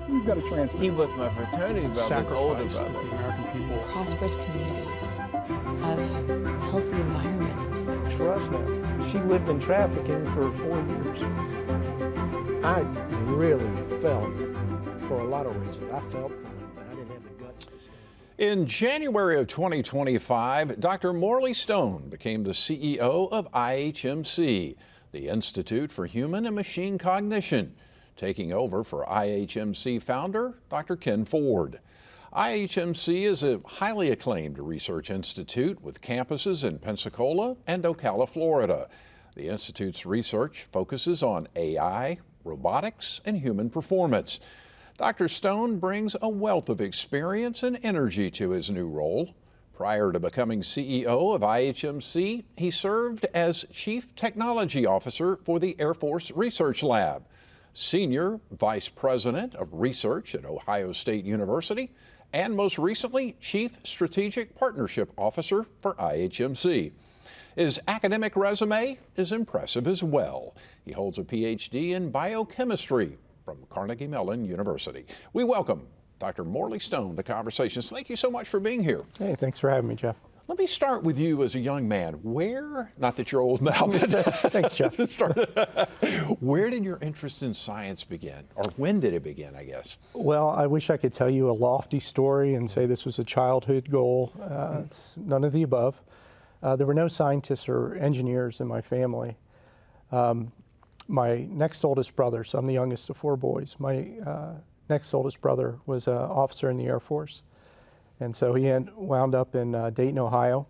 You've got to transfer. He was my fraternity brother's older Sacrifice that brother. the American people Prosperous communities have healthy environments. For us now, she lived in trafficking for 4 years. I really felt, for a lot of reasons, I felt for him, but I didn't have the guts to say. In January of 2025, Dr. Morley Stone became the CEO of IHMC, the Institute for Human and Machine Cognition, taking over for IHMC founder Dr. Ken Ford. IHMC is a highly acclaimed research institute with campuses in Pensacola and Ocala, Florida. The institute's research focuses on AI, robotics, and human performance. Dr. Stone brings a wealth of experience and energy to his new role. Prior to becoming CEO of IHMC, he served as Chief Technology Officer for the Air Force Research Lab, Senior Vice President of Research at Ohio State University, and most recently, Chief Strategic Partnership Officer for IHMC. His academic resume is impressive as well. He holds a Ph.D. in Biochemistry from Carnegie Mellon University. We welcome Dr. Morley Stone to Conversations. Thank you so much for being here. Hey, thanks for having me, Jeff. Let me start with you as a young man. Where, not that you're old now, but Thanks, Jeff. where did your interest in science begin? Or when did it begin, I guess? Well, I wish I could tell you a lofty story and say this was a childhood goal. It's none of the above. There were no scientists or engineers in my family. My next oldest brother, so I'm the youngest of 4 boys, my next oldest brother was an officer in the Air Force. And so he wound up in Dayton, Ohio.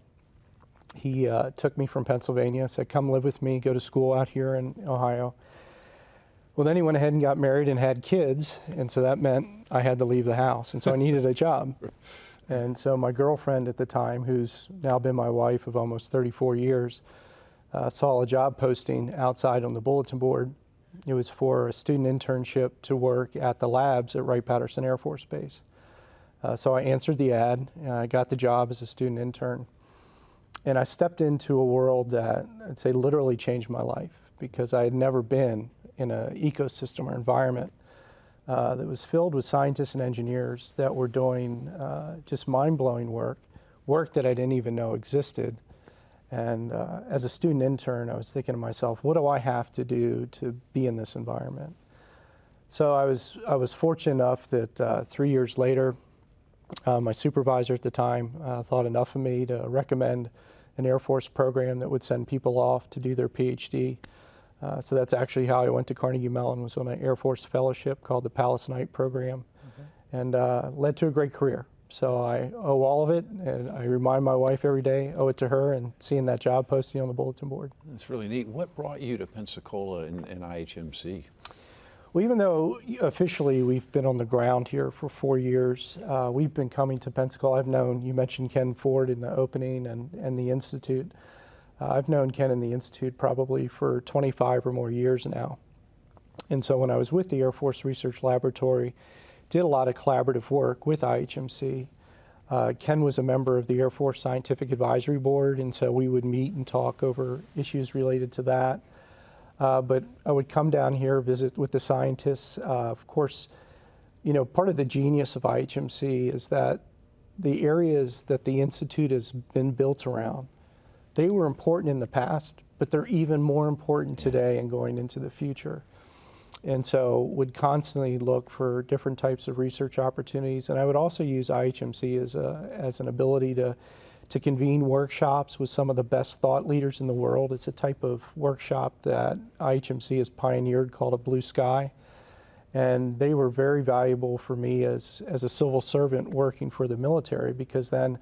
He took me from Pennsylvania, said, come live with me, go to school out here in Ohio. Well, then he went ahead and got married and had kids, and so that meant I had to leave the house, and so I needed a job. And so my girlfriend at the time, who's now been my wife of almost 34 years, saw a job posting outside on the bulletin board. It was for a student internship to work at the labs at Wright-Patterson Air Force Base. So I answered the ad, and I got the job as a student intern. And I stepped into a world that I'd say literally changed my life, because I had never been in an ecosystem or environment that was filled with scientists and engineers that were doing just mind-blowing work that I didn't even know existed. And as a student intern, I was thinking to myself, what do I have to do to be in this environment? So I was fortunate enough that 3 years later, my supervisor at the time thought enough of me to recommend an Air Force program that would send people off to do their Ph.D. So that's actually how I went to Carnegie Mellon, was on an Air Force fellowship called the Palisade program, and led to a great career. So I owe all of it, and I remind my wife every day, owe it to her, and seeing that job posting on the bulletin board. That's really neat. What brought you to Pensacola and IHMC? Well, even though officially we've been on the ground here for 4 years, we've been coming to Pensacola. I've known, you mentioned Ken Ford in the opening and the Institute. I've known Ken and the Institute probably for 25 or more years now. And so when I was with the Air Force Research Laboratory, did a lot of collaborative work with IHMC. Ken was a member of the Air Force Scientific Advisory Board, and so we would meet and talk over issues related to that. But I would come down here, visit with the scientists. Of course, you know, part of the genius of IHMC is that the areas that the Institute has been built around, they were important in the past, but they're even more important today and going into the future. And so would constantly look for different types of research opportunities. And I would also use IHMC as an ability to convene workshops with some of the best thought leaders in the world. It's a type of workshop that IHMC has pioneered called a Blue Sky. And they were very valuable for me as a civil servant working for the military, because then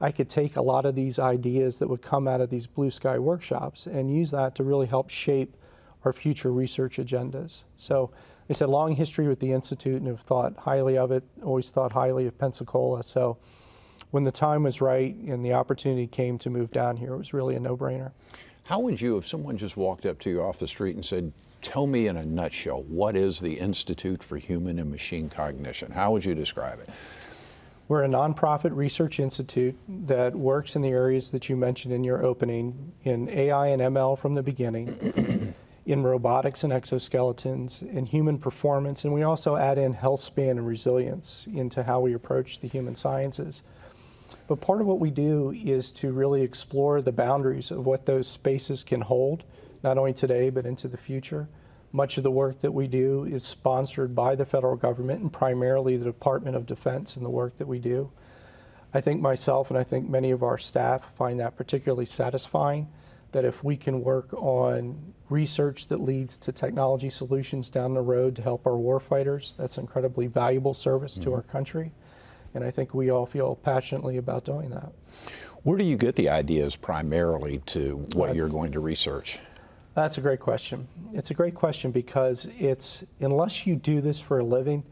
I could take a lot of these ideas that would come out of these Blue Sky workshops and use that to really help shape our future research agendas. So I said, long history with the Institute and have thought highly of it, always thought highly of Pensacola. So when the time was right and the opportunity came to move down here, it was really a no-brainer. How would you, if someone just walked up to you off the street and said, tell me in a nutshell, what is the Institute for Human and Machine Cognition? How would you describe it? We're a nonprofit research institute that works in the areas that you mentioned in your opening, in AI and ML from the beginning, in robotics and exoskeletons, in human performance, and we also add in health span and resilience into how we approach the human sciences. But part of what we do is to really explore the boundaries of what those spaces can hold, not only today, but into the future. Much of the work that we do is sponsored by the federal government and primarily the Department of Defense in the work that we do. I think myself and I think many of our staff find that particularly satisfying, that if we can work on research that leads to technology solutions down the road to help our warfighters, that's incredibly valuable service to our country. And I think we all feel passionately about doing that. Where do you get the ideas primarily to what you're going to research? That's a great question. It's a great question because unless you do this for a living,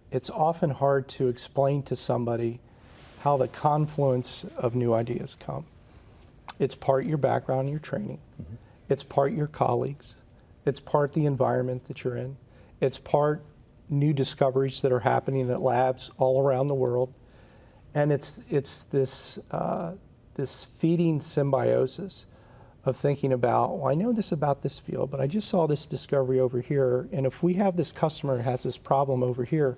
it's often hard to explain to somebody how the confluence of new ideas come. It's part your background, your training. It's part your colleagues. It's part the environment that you're in. It's part new discoveries that are happening at labs all around the world. And it's this feeding symbiosis of thinking about, well, I know this about this field, but I just saw this discovery over here, and if we have this customer that has this problem over here,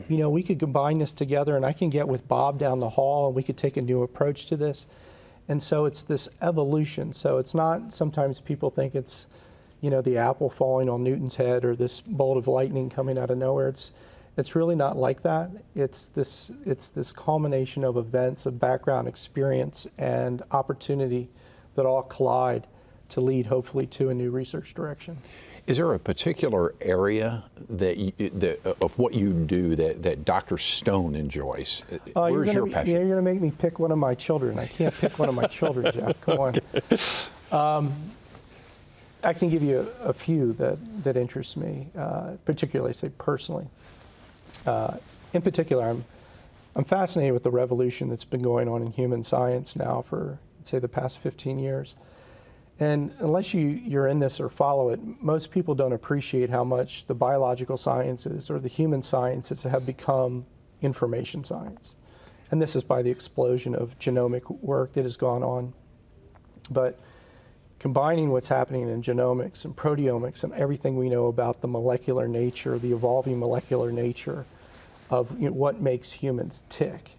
we could combine this together, and I can get with Bob down the hall, and we could take a new approach to this. And so it's this evolution. So it's not, sometimes people think it's, the apple falling on Newton's head or this bolt of lightning coming out of nowhere. It's really not like that. It's this culmination of events, of background experience and opportunity that all collide to lead hopefully to a new research direction. Is there a particular area of what you do that Dr. Stone enjoys? Where's your passion? You're going to make me pick one of my children. I can't pick one of my children, Jeff. Come on. I can give you a few that interest me, particularly, say, personally. In particular, I'm fascinated with the revolution that's been going on in human science now for, say, the past 15 years. And unless you're in this or follow it, most people don't appreciate how much the biological sciences or the human sciences have become information science. And this is by the explosion of genomic work that has gone on. But combining what's happening in genomics and proteomics and everything we know about the molecular nature, the evolving molecular nature of what makes humans tick.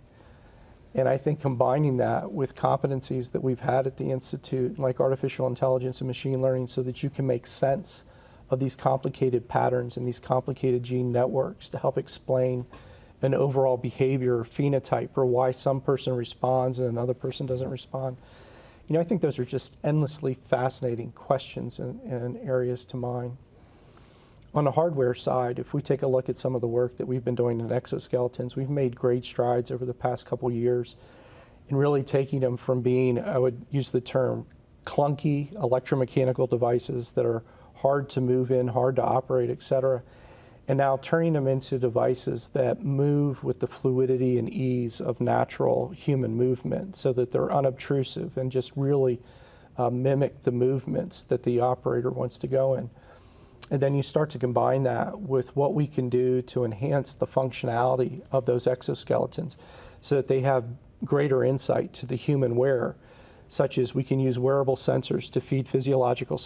And I think combining that with competencies that we've had at the Institute, like artificial intelligence and machine learning, so that you can make sense of these complicated patterns and these complicated gene networks to help explain an overall behavior or phenotype or why some person responds and another person doesn't respond. I think those are just endlessly fascinating questions and areas to mine. On the hardware side, if we take a look at some of the work that we've been doing in exoskeletons, we've made great strides over the past couple years in really taking them from being, I would use the term, clunky electromechanical devices that are hard to move in, hard to operate, et cetera, and now turning them into devices that move with the fluidity and ease of natural human movement so that they're unobtrusive and just really mimic the movements that the operator wants to go in. And then you start to combine that with what we can do to enhance the functionality of those exoskeletons so that they have greater insight to the human wearer, such as we can use wearable sensors to feed physiological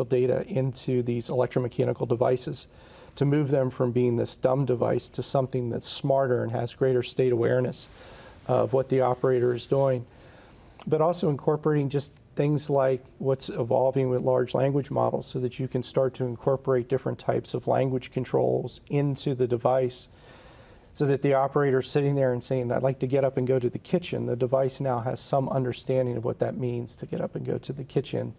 data into these electromechanical devices to move them from being this dumb device to something that's smarter and has greater state awareness of what the operator is doing. But also incorporating just things like what's evolving with large language models so that you can start to incorporate different types of language controls into the device so that the operator is sitting there and saying, I'd like to get up and go to the kitchen. The device now has some understanding of what that means to get up and go to the kitchen.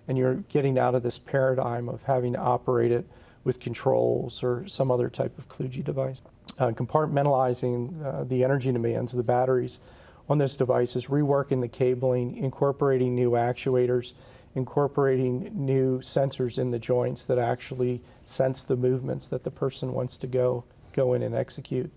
And you're getting out of this paradigm of having to operate it with controls or some other type of kludgy device. Compartmentalizing the energy demands of the batteries on those devices, reworking the cabling, incorporating new actuators, incorporating new sensors in the joints that actually sense the movements that the person wants to go in and execute.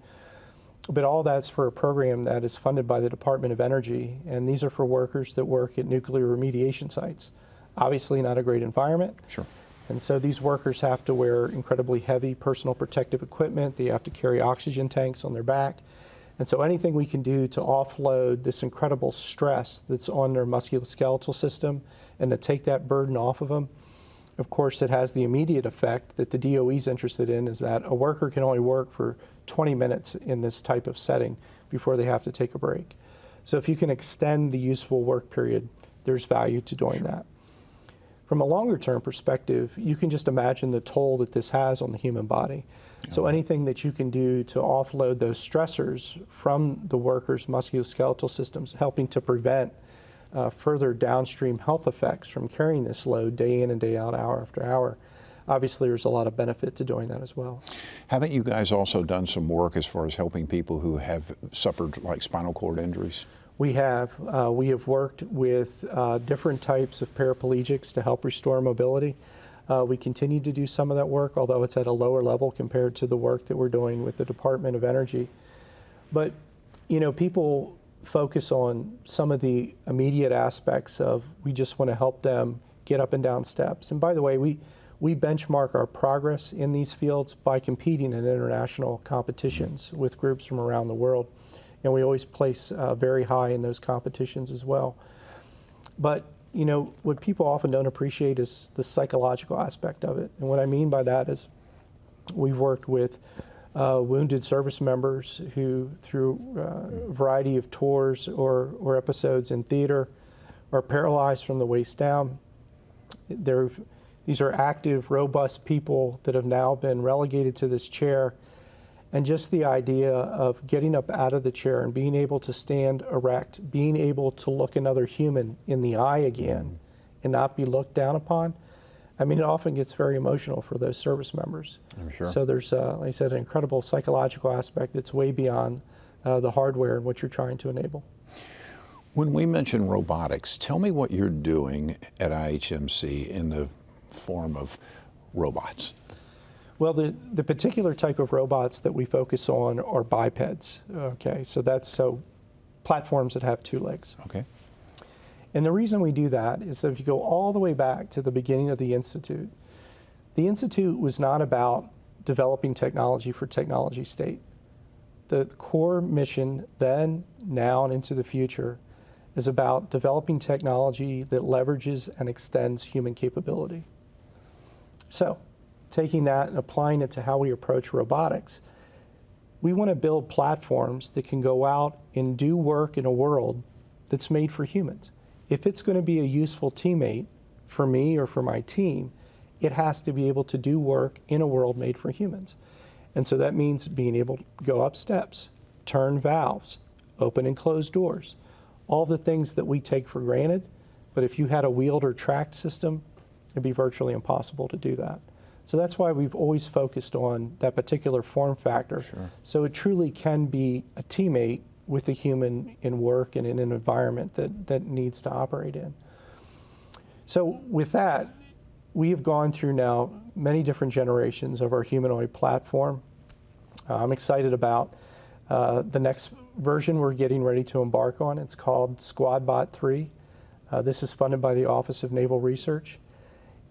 But all that's for a program that is funded by the Department of Energy, and these are for workers that work at nuclear remediation sites. Obviously not a great environment. Sure. And so these workers have to wear incredibly heavy personal protective equipment. They have to carry oxygen tanks on their back. And so anything we can do to offload this incredible stress that's on their musculoskeletal system and to take that burden off of them of course, it has the immediate effect that the DOE is interested in, is that a worker can only work for 20 minutes in this type of setting before they have to take a break. So if you can extend the useful work period, there's value to doing that. From a longer term perspective, you can just imagine the toll that this has on the human body. So anything that you can do to offload those stressors from the worker's musculoskeletal systems, helping to prevent further downstream health effects from carrying this load day in and day out, hour after hour. Obviously, there's a lot of benefit to doing that as well. Haven't you guys also done some work as far as helping people who have suffered like spinal cord injuries? We have worked with different types of paraplegics to help restore mobility. We continue to do some of that work, although it's at a lower level compared to the work that we're doing with the Department of Energy. But, you know, people focus on some of the immediate aspects of, we just want to help them get up and down steps. And by the way, we benchmark our progress in these fields by competing in international competitions with groups from around the world. And we always place very high in those competitions as well. But, you know, what people often don't appreciate is the psychological aspect of it. And what I mean by that is we've worked with wounded service members who, through a variety of tours or episodes in theater, are paralyzed from the waist down. These are active, robust people that have now been relegated to this chair. And just the idea of getting up out of the chair and being able to stand erect, being able to look another human in the eye again and not be looked down upon, I mean, it often gets very emotional for those service members. I'm sure. So there's, like I said, an incredible psychological aspect that's way beyond the hardware and what you're trying to enable. When we mention robotics, tell me what you're doing at IHMC in the form of robots. Well, the particular type of robots that we focus on are bipeds. Okay, so platforms that have two legs. Okay. And the reason we do that is that if you go all the way back to the beginning of the Institute was not about developing technology for technology's sake. The core mission then, now, and into the future is about developing technology that leverages and extends human capability. So, taking that and applying it to how we approach robotics, we want to build platforms that can go out and do work in a world that's made for humans. If it's going to be a useful teammate for me or for my team, it has to be able to do work in a world made for humans. And so that means being able to go up steps, turn valves, open and close doors, all the things that we take for granted. But if you had a wheeled or tracked system, it'd be virtually impossible to do that. So that's why we've always focused on that particular form factor. Sure. So it truly can be a teammate with a human in work and in an environment that needs to operate in. So with that, we have gone through now many different generations of our humanoid platform. I'm excited about the next version we're getting ready to embark on. It's called SquadBot 3. This is funded by the Office of Naval Research.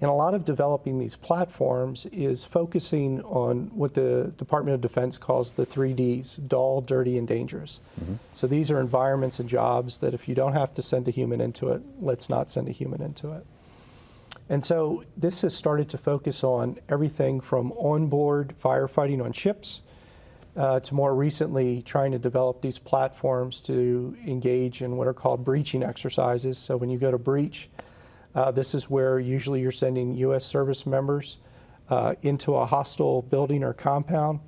And a lot of developing these platforms is focusing on what the Department of Defense calls the 3Ds, dull, dirty, and dangerous. So these are environments and jobs that if you don't have to send a human into it, let's not send a human into it. And so this has started to focus on everything from onboard firefighting on ships to more recently trying to develop these platforms to engage in what are called breaching exercises. So when you go to breach, this is where usually you're sending U.S. service members into a hostile building or compound.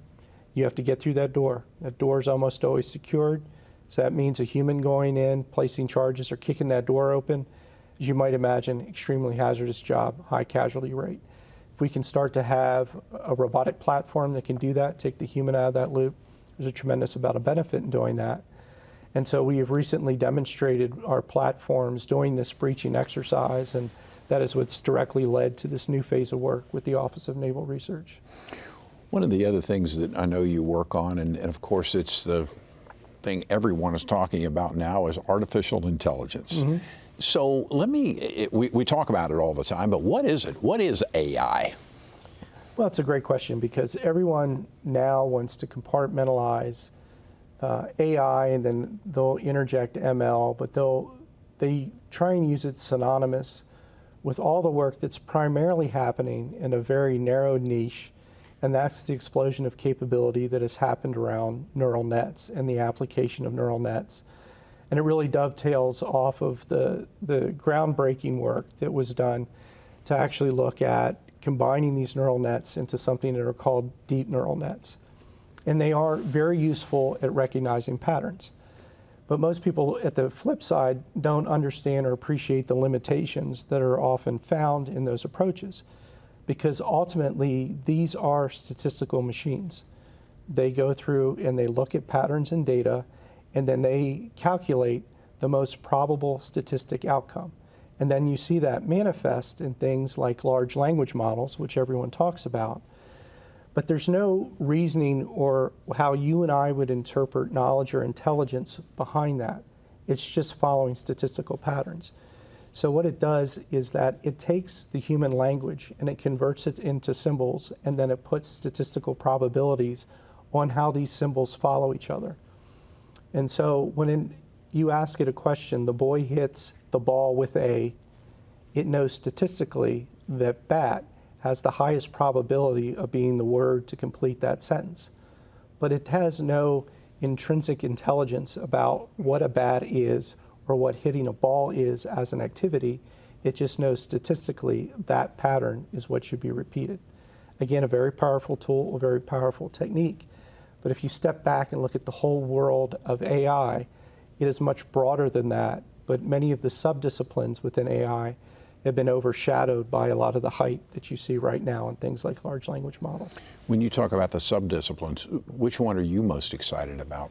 You have to get through that door. That door is almost always secured. So that means a human going in, placing charges, or kicking that door open. As you might imagine, extremely hazardous job, high casualty rate. If we can start to have a robotic platform that can do that, take the human out of that loop, there's a tremendous amount of benefit in doing that. And so we have recently demonstrated our platforms doing this breaching exercise, and that is what's directly led to this new phase of work with the Office of Naval Research. One of the other things that I know you work on, and of course it's the thing everyone is talking about now, is artificial intelligence. So we talk about it all the time, but what is it? What is AI? Well, it's a great question because everyone now wants to compartmentalize AI, and then they'll interject ML, but they try and use it synonymous with all the work that's primarily happening in a very narrow niche, and that's the explosion of capability that has happened around neural nets and the application of neural nets. And it really dovetails off of the groundbreaking work that was done to actually look at combining these neural nets into something that are called deep neural nets. And they are very useful at recognizing patterns. But most people at the flip side don't understand or appreciate the limitations that are often found in those approaches, because ultimately these are statistical machines. They go through and they look at patterns and data, and then they calculate the most probable statistic outcome. And then you see that manifest in things like large language models, which everyone talks about. But there's no reasoning or how you and I would interpret knowledge or intelligence behind that. It's just following statistical patterns. So what it does is that it takes the human language and it converts it into symbols, and then it puts statistical probabilities on how these symbols follow each other. And so when you ask it a question, the boy hits the ball with A, it knows statistically that bat has the highest probability of being the word to complete that sentence. But it has no intrinsic intelligence about what a bat is or what hitting a ball is as an activity. It just knows statistically that pattern is what should be repeated. Again, a very powerful tool, a very powerful technique. But if you step back and look at the whole world of AI, it is much broader than that. But many of the subdisciplines within AI have been overshadowed by a lot of the hype that you see right now in things like large language models. When you talk about the subdisciplines, which one are you most excited about?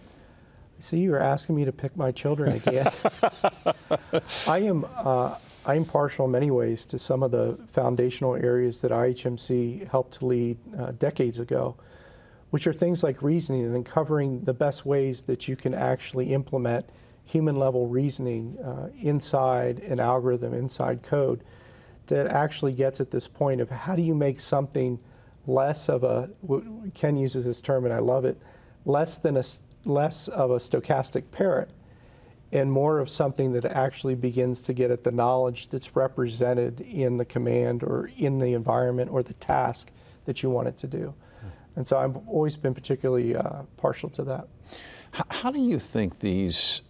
See, you're asking me to pick my children again. I am partial in many ways to some of the foundational areas that IHMC helped to lead decades ago, which are things like reasoning and uncovering the best ways that you can actually implement human-level reasoning inside an algorithm, inside code, that actually gets at this point of how do you make something less of a, Ken uses this term and I love it, less of a stochastic parrot and more of something that actually begins to get at the knowledge that's represented in the command or in the environment or the task that you want it to do. And so I've always been particularly partial to that. How do you think these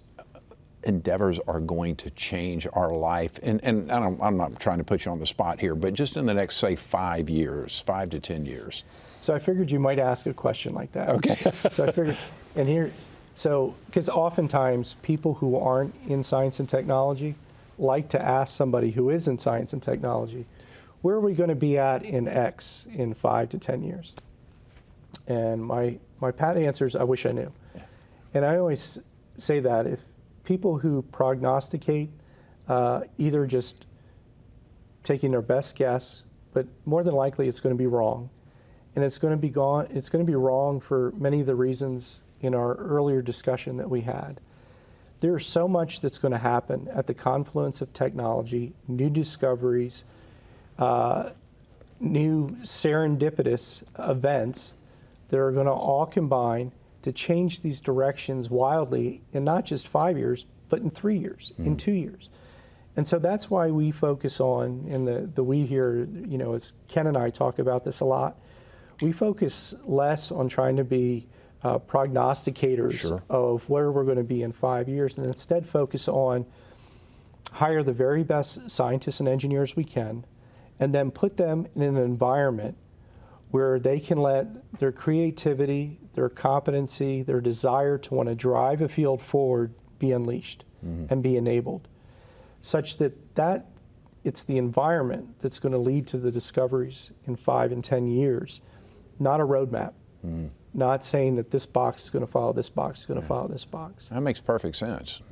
endeavors are going to change our life? And I'm not trying to put you on the spot here, but just in the next, say, 5 years, 5 to 10 years. So I figured you might ask a question like that. Okay. So I figured, and here, so, because oftentimes people who aren't in science and technology like to ask somebody who is in science and technology, where are we going to be at in X in 5 to 10 years? And my pat answer is, I wish I knew. Yeah. And I always say that if people who prognosticate, either just taking their best guess, but more than likely it's going to be wrong. And it's going to be wrong for many of the reasons in our earlier discussion that we had. There's so much that's going to happen at the confluence of technology, new discoveries, new serendipitous events that are going to all combine to change these directions wildly in not just 5 years, but in 3 years, in 2 years. And so that's why we focus on, and the we here, you know, as Ken and I talk about this a lot, we focus less on trying to be prognosticators of where we're going to be in 5 years, and instead focus on hire the very best scientists and engineers we can, and then put them in an environment where they can let their creativity, their competency, their desire to want to drive a field forward be unleashed and be enabled, such that it's the environment that's going to lead to the discoveries in 5 and 10 years, not a roadmap. Not saying that this box is going to follow this box, is going to follow this box. That makes perfect sense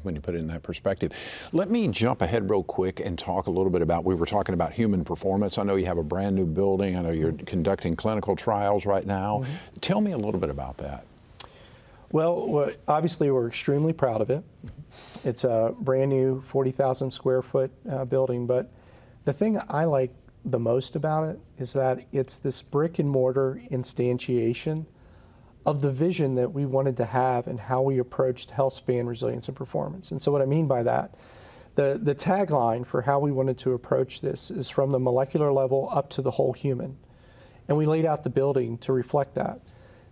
when you put it in that perspective. Let me jump ahead real quick and talk a little bit about, we were talking about human performance. I know you have a brand new building. I know you're conducting clinical trials right now. Tell me a little bit about that. Well, obviously we're extremely proud of it. It's a brand new 40,000 square foot building, but the thing I like the most about it is that it's this brick and mortar instantiation of the vision that we wanted to have and how we approached health span, resilience, and performance. And so what I mean by that, The tagline for how we wanted to approach this is from the molecular level up to the whole human. And we laid out the building to reflect that.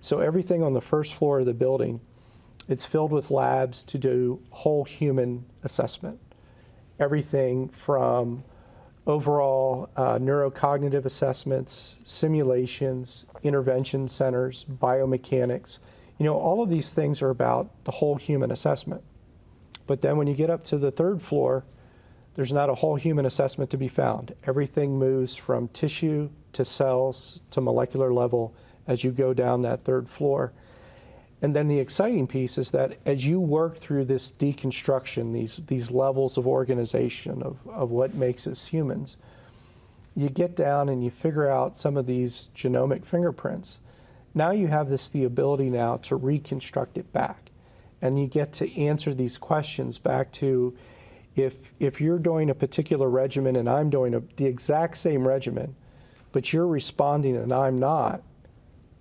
So everything on the first floor of the building, it's filled with labs to do whole human assessment. Everything from overall neurocognitive assessments, simulations, intervention centers, biomechanics. All of these things are about the whole human assessment. But then when you get up to the third floor, there's not a whole human assessment to be found. Everything moves from tissue to cells to molecular level as you go down that third floor. And then the exciting piece is that as you work through this deconstruction, these levels of organization of what makes us humans, you get down and you figure out some of these genomic fingerprints. Now you have the ability now to reconstruct it back. And you get to answer these questions back to, if you're doing a particular regimen and I'm doing the exact same regimen, but you're responding and I'm not,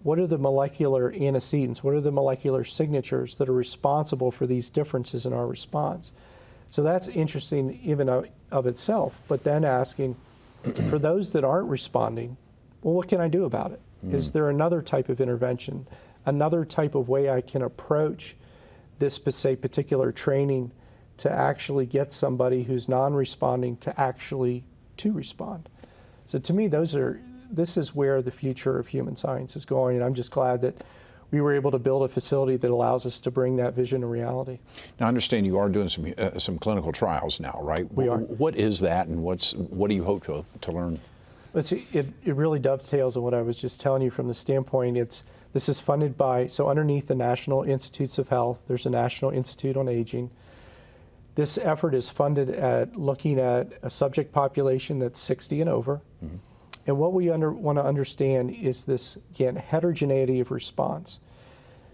what are the molecular antecedents? What are the molecular signatures that are responsible for these differences in our response? So that's interesting even of itself, but then asking, for those that aren't responding, well, what can I do about it? Is there another type of intervention, another type of way I can approach this, say, particular training to actually get somebody who's non-responding to actually to respond? So to me, this is where the future of human science is going, and I'm just glad that we were able to build a facility that allows us to bring that vision to reality. Now, I understand you are doing some clinical trials now, right? We are. What is that, and what do you hope to learn? It really dovetails on what I was just telling you from the standpoint. This is funded by, so underneath the National Institutes of Health, there's a National Institute on Aging. This effort is funded at looking at a subject population that's 60 and over. Mm-hmm. And what we want to understand is this, again, heterogeneity of response.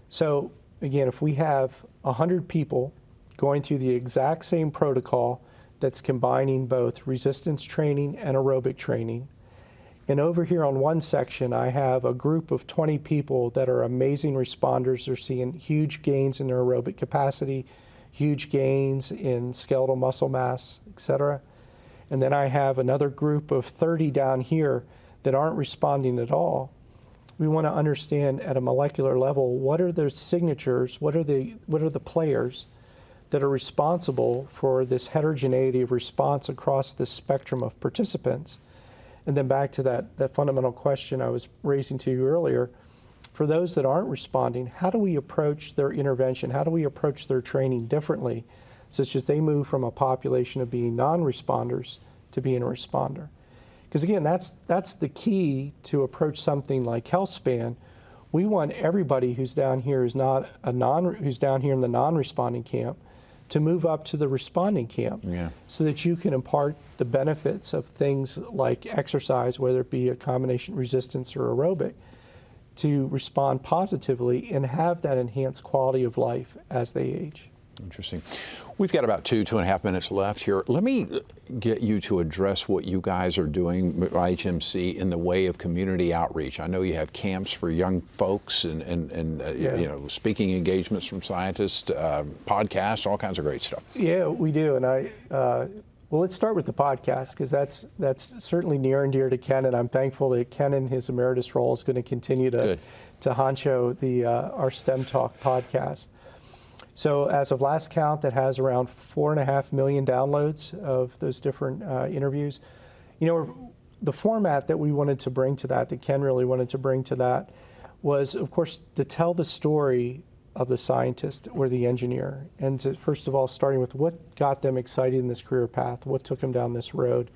So again, if we have 100 people going through the exact same protocol that's combining both resistance training and aerobic training, and over here on one section, I have a group of 20 people that are amazing responders. They're seeing huge gains in their aerobic capacity, huge gains in skeletal muscle mass, et cetera. And then I have another group of 30 down here that aren't responding at all. We want to understand at a molecular level, what are their signatures, what are the players that are responsible for this heterogeneity of response across this spectrum of participants. And then back to that fundamental question I was raising to you earlier, for those that aren't responding, how do we approach their intervention? How do we approach their training differently, such that they move from a population of being non-responders to being a responder? Because again, that's the key to approach something like HealthSpan. We want everybody who's down here who's down here in the non-responding camp to move up to the responding camp, so that you can impart the benefits of things like exercise, whether it be a combination resistance or aerobic, to respond positively and have that enhanced quality of life as they age. Interesting. We've got about 2.5 minutes left here. Let me get you to address what you guys are doing at IHMC in the way of community outreach. I know you have camps for young folks and speaking engagements from scientists, podcasts, all kinds of great stuff. Yeah, we do. And well, let's start with the podcast, because that's certainly near and dear to Ken, and I'm thankful that Ken in his emeritus role is going to continue to honcho our STEM Talk podcast. So as of last count, that has around 4.5 million downloads of those different interviews. The format that we wanted to bring to that Ken really wanted to bring to that, was, of course, to tell the story of the scientist or the engineer, and to, first of all, starting with what got them excited in this career path, what took them down this road,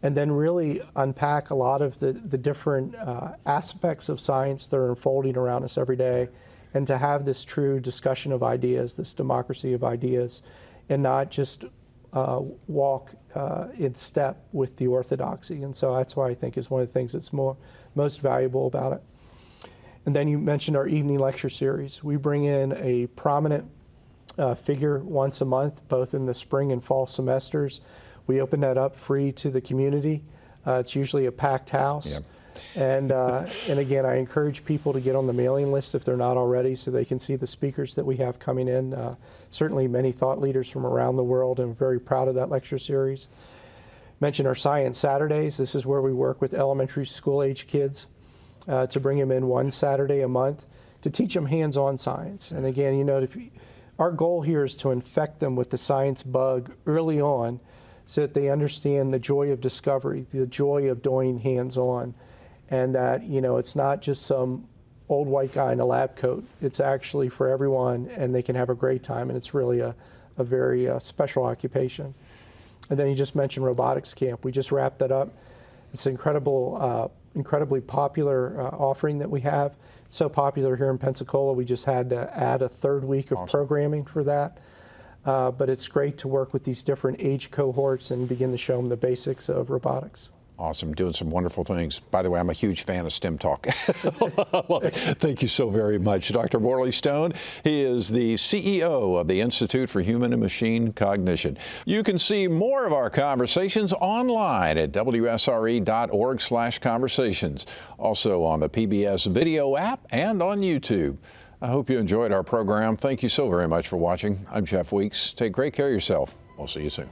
and then really unpack a lot of the different aspects of science that are unfolding around us every day, and to have this true discussion of ideas, this democracy of ideas, and not just walk in step with the orthodoxy. And so that's why I think is one of the things that's most valuable about it. And then you mentioned our evening lecture series. We bring in a prominent figure once a month, both in the spring and fall semesters. We open that up free to the community. It's usually a packed house. And again, I encourage people to get on the mailing list if they're not already, so they can see the speakers that we have coming in. Certainly many thought leaders from around the world, and I'm very proud of that lecture series. Mention our Science Saturdays. This is where we work with elementary school age kids to bring them in one Saturday a month to teach them hands-on science. And again, you know, our goal here is to infect them with the science bug early on so that they understand the joy of discovery, the joy of doing hands-on, and that, you know, it's not just some old white guy in a lab coat. It's actually for everyone, and they can have a great time, and it's really a very special occupation. And then you just mentioned Robotics Camp. We just wrapped that up. It's an incredibly popular offering that we have. It's so popular here in Pensacola, we just had to add a third week of programming for that. But it's great to work with these different age cohorts and begin to show them the basics of robotics. Awesome, doing some wonderful things. By the way, I'm a huge fan of STEM Talk. Thank you so very much, Dr. Morley Stone. He is the CEO of the Institute for Human and Machine Cognition. You can see more of our conversations online at wsre.org/conversations, also on the PBS video app and on YouTube. I hope you enjoyed our program. Thank you so very much for watching. I'm Jeff Weeks. Take great care of yourself. We'll see you soon.